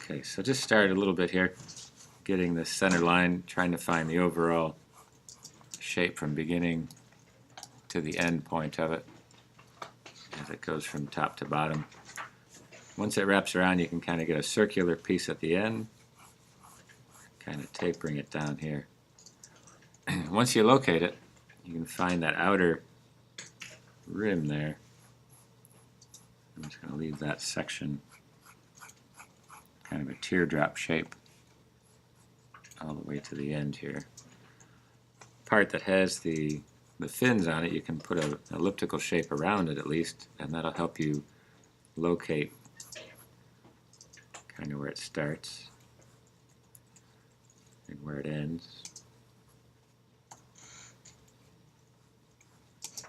Okay, so just started a little bit here, getting the center line, trying to find the overall shape from beginning to the end point of it as it goes from top to bottom. Once it wraps around, you can kind of get a circular piece at the end, kind of tapering it down here. Once you locate it, you can find that outer rim there. I'm just going to leave that section kind of a teardrop shape all the way to the end here. Part that has the fins on it, you can put an elliptical shape around it at least, and that'll help you locate kind of where it starts and where it ends,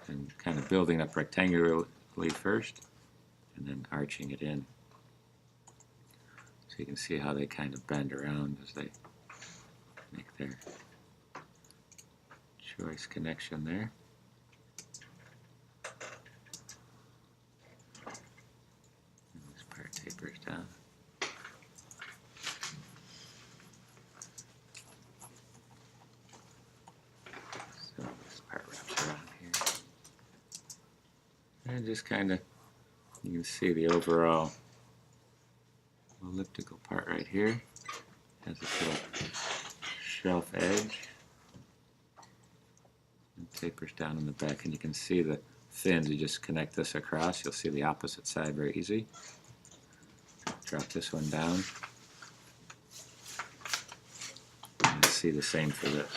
and kind of building up rectangularly first and then arching it in. So you can see how they kind of bend around as they make their choice connection there. And this part tapers down. So this part wraps around here. And just kind of, you can see the overall elliptical part right here. Has this little shelf edge. And tapers down in the back, and you can see the fins. You just connect this across, you'll see the opposite side very easy. Drop this one down. And see the same for this.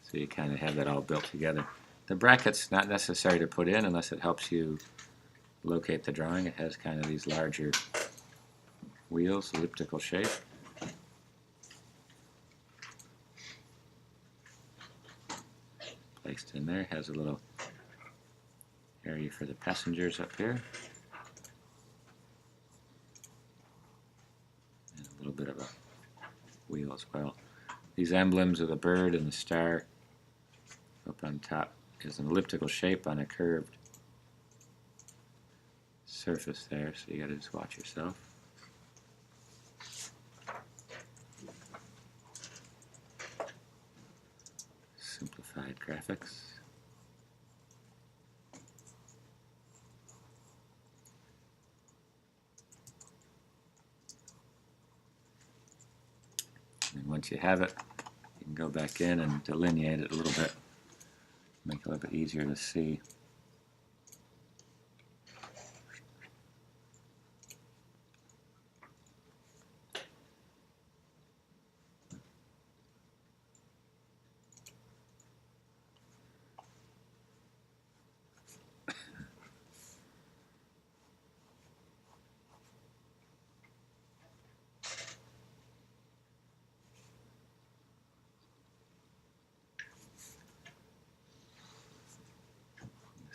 So you kind of have that all built together. The bracket's not necessary to put in unless it helps you locate the drawing. It has kind of these larger wheels, elliptical shape. Placed in there, has a little area for the passengers up here. And a little bit of a wheel as well. These emblems of the bird and the star up on top is an elliptical shape on a curved surface there, so you gotta just watch yourself. Simplified graphics. And once you have it, you can go back in and delineate it a little bit, make it a little bit easier to see.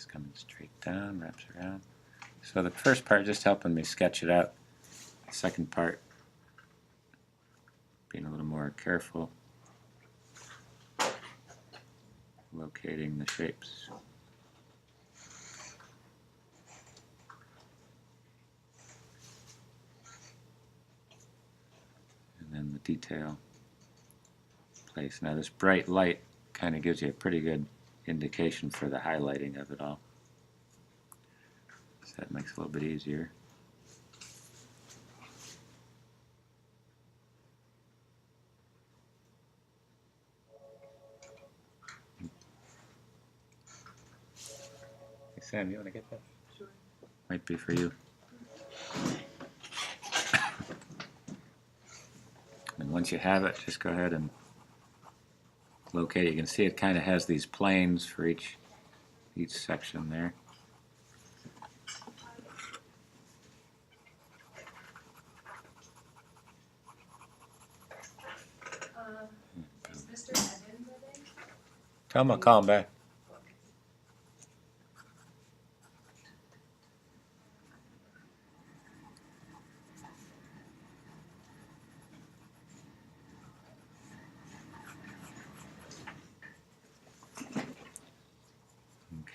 Coming straight down, wraps around. So the first part just helping me sketch it out. The second part being a little more careful, locating the shapes. And then the detail place. Now this bright light kind of gives you a pretty good indication for the highlighting of it all. So that makes it a little bit easier. Hey Sam, you want to get that? Sure. Might be for you. And once you have it, just go ahead and locate it. You can see it kind of has these planes for each section there. Is Mr. Evans, I think? Tell him I'll call him back.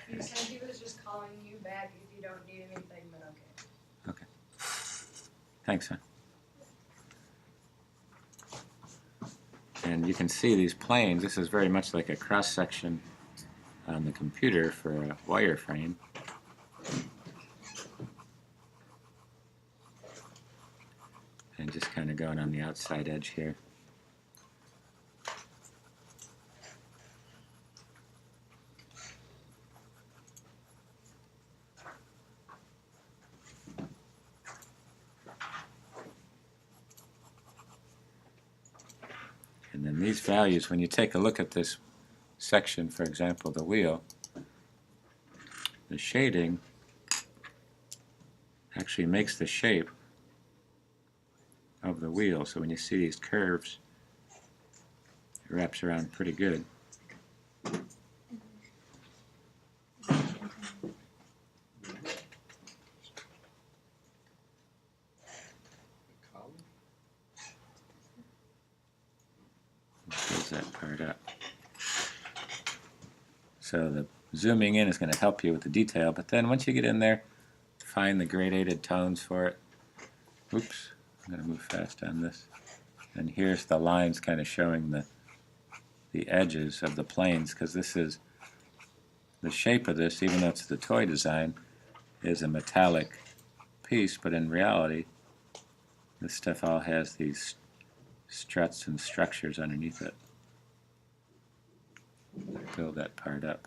He said he was just calling you back if you don't need anything, but okay. Okay. Thanks, huh? And you can see these planes. This is very much like a cross-section on the computer for a wireframe. And just kind of going on the outside edge here. And then these values, when you take a look at this section, for example, the wheel, the shading actually makes the shape of the wheel. So when you see these curves, it wraps around pretty good. Fills that part up. So the zooming in is going to help you with the detail, but then once you get in there, find the gradated tones for it. Oops, I'm going to move fast on this. And here's the lines kind of showing the edges of the planes, because this is the shape of this, even though it's the toy design, is a metallic piece, but in reality, this stuff all has these struts and structures underneath it. Build that part up.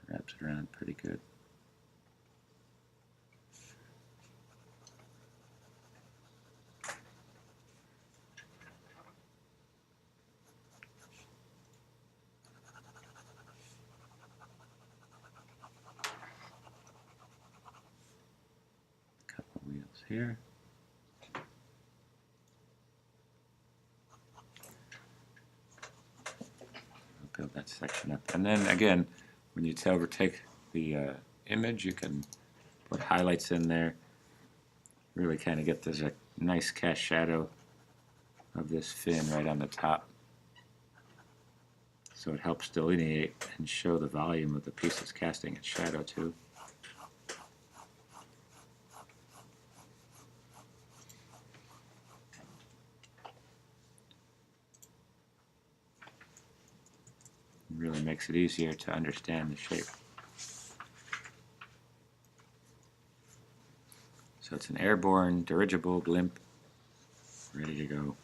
Wraps it around pretty good. Couple wheels here. Build that section up. And then again, when you overtake the image, you can put highlights in there. Really kind of get this a nice cast shadow of this fin right on the top. So it helps delineate and show the volume of the piece it's casting its shadow to. Really makes it easier to understand the shape. So it's an airborne dirigible blimp, ready to go.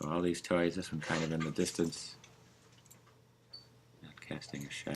So all these toys, this one kind of in the distance, not casting a shadow.